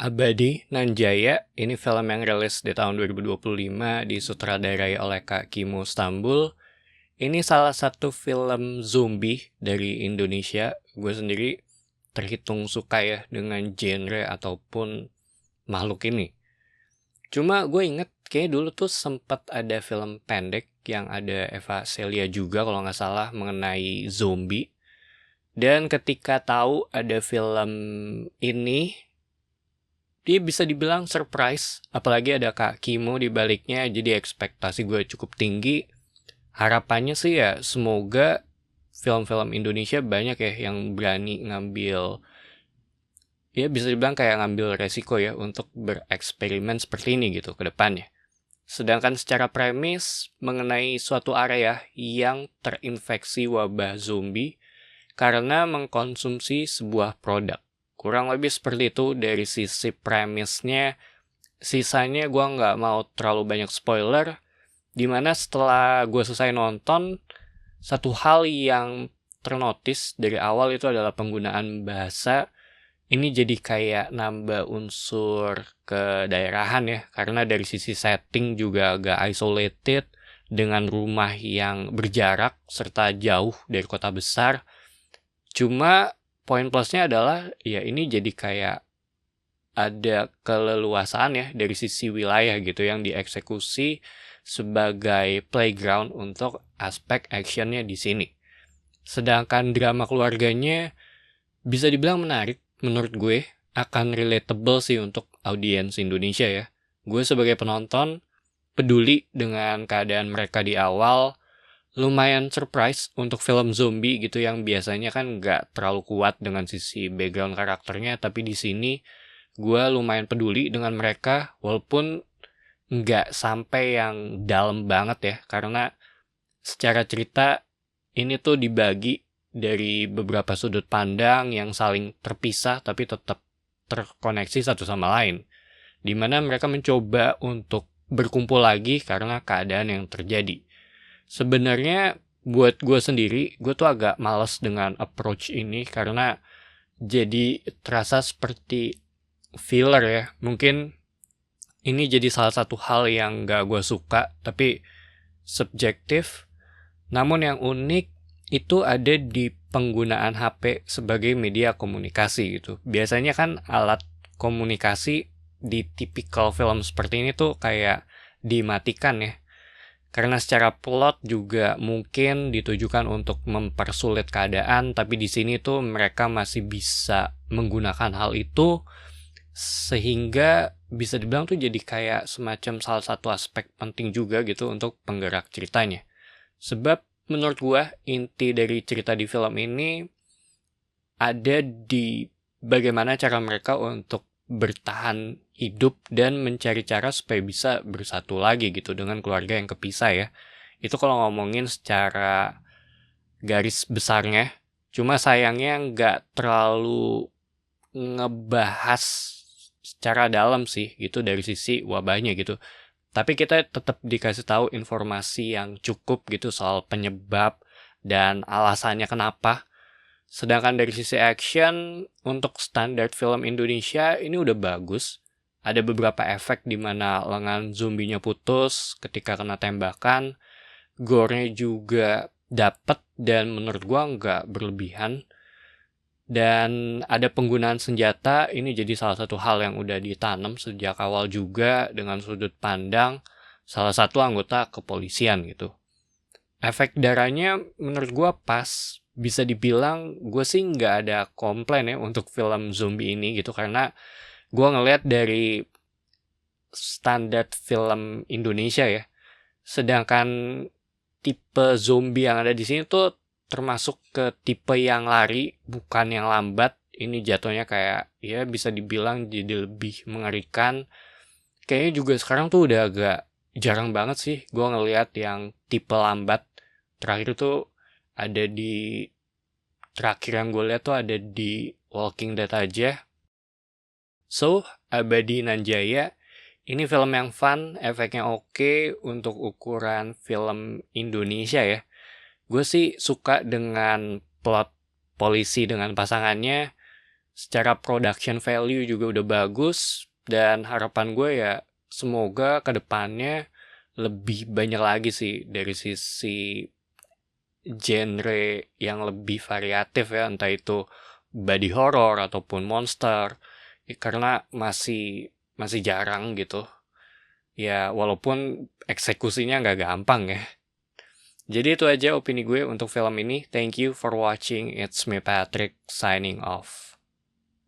Abadi Nanjaya, ini film yang rilis di tahun 2025 disutradarai oleh Kak Kimo Stambul. Ini salah satu film zombie dari Indonesia. Gue sendiri terhitung suka ya dengan genre ataupun makhluk ini. Cuma gue inget kayak dulu tuh sempat ada film pendek yang ada Eva Celia juga kalau nggak salah mengenai zombie. Dan ketika tahu ada film ini, dia bisa dibilang surprise, apalagi ada Kak Kimo di baliknya, jadi ekspektasi gue cukup tinggi. Harapannya sih ya semoga film-film Indonesia banyak ya yang berani ngambil, ya bisa dibilang kayak ngambil resiko ya untuk bereksperimen seperti ini gitu ke depannya. Sedangkan secara premis mengenai suatu area yang terinfeksi wabah zombie karena mengkonsumsi sebuah produk. Kurang lebih seperti itu dari sisi premisnya. Sisanya gue nggak mau terlalu banyak spoiler. Dimana setelah gue selesai nonton, satu hal yang ternotis dari awal itu adalah penggunaan bahasa. Ini jadi kayak nambah unsur kedaerahan ya. Karena dari sisi setting juga agak isolated dengan rumah yang berjarak serta jauh dari kota besar. Cuma poin plusnya adalah ya ini jadi kayak ada keleluasaan ya dari sisi wilayah gitu yang dieksekusi sebagai playground untuk aspek actionnya di sini. Sedangkan drama keluarganya bisa dibilang menarik menurut gue, akan relatable sih untuk audiens Indonesia ya. Gue sebagai penonton peduli dengan keadaan mereka di awal, lumayan surprise untuk film zombie gitu yang biasanya kan nggak terlalu kuat dengan sisi background karakternya, tapi di sini gue lumayan peduli dengan mereka walaupun nggak sampai yang dalam banget ya, karena secara cerita ini tuh dibagi dari beberapa sudut pandang yang saling terpisah tapi tetap terkoneksi satu sama lain, dimana mereka mencoba untuk berkumpul lagi karena keadaan yang terjadi. Sebenarnya buat gue sendiri, gue tuh agak males dengan approach ini karena jadi terasa seperti filler ya. Mungkin ini jadi salah satu hal yang gak gue suka, tapi subjektif. Namun yang unik itu ada di penggunaan HP sebagai media komunikasi gitu. Biasanya kan alat komunikasi di tipikal film seperti ini tuh kayak dimatikan ya. Karena secara plot juga mungkin ditujukan untuk mempersulit keadaan, tapi di sini tuh mereka masih bisa menggunakan hal itu sehingga bisa dibilang tuh jadi kayak semacam salah satu aspek penting juga gitu untuk penggerak ceritanya. Sebab menurut gua inti dari cerita di film ini ada di bagaimana cara mereka untuk bertahan hidup dan mencari cara supaya bisa bersatu lagi gitu dengan keluarga yang kepisah ya. Itu kalau ngomongin secara garis besarnya. Cuma sayangnya nggak terlalu ngebahas secara dalam sih gitu dari sisi wabahnya gitu. Tapi kita tetap dikasih tahu informasi yang cukup gitu soal penyebab dan alasannya kenapa. Sedangkan dari sisi action, untuk standar film Indonesia ini udah bagus. Ada beberapa efek di mana lengan zombinya putus ketika kena tembakan. Gore-nya juga dapet dan menurut gua nggak berlebihan. Dan ada penggunaan senjata, ini jadi salah satu hal yang udah ditanam sejak awal juga dengan sudut pandang salah satu anggota kepolisian gitu. Efek darahnya menurut gua pas. Bisa dibilang gue sih nggak ada komplain ya untuk film zombie ini gitu, karena gue ngeliat dari standar film Indonesia ya. Sedangkan tipe zombie yang ada di sini tuh termasuk ke tipe yang lari, bukan yang lambat. Ini jatuhnya kayak ya bisa dibilang jadi lebih mengerikan. Kayaknya juga sekarang tuh udah agak jarang banget sih gue ngeliat yang tipe lambat. Terakhir tuh ada di terakhir yang gue lihat tuh ada di Walking Dead aja. So, Abadi Nanjaya ini film yang fun, efeknya oke untuk ukuran film Indonesia ya. Gue sih suka dengan plot polisi dengan pasangannya. Secara production value juga udah bagus, dan harapan gue ya semoga kedepannya lebih banyak lagi sih dari sisi genre yang lebih variatif ya, entah itu body horror ataupun monster. Karena masih jarang gitu. Ya walaupun eksekusinya nggak gampang ya. Jadi itu aja opini gue untuk film ini. Thank you for watching. It's me Patrick signing off.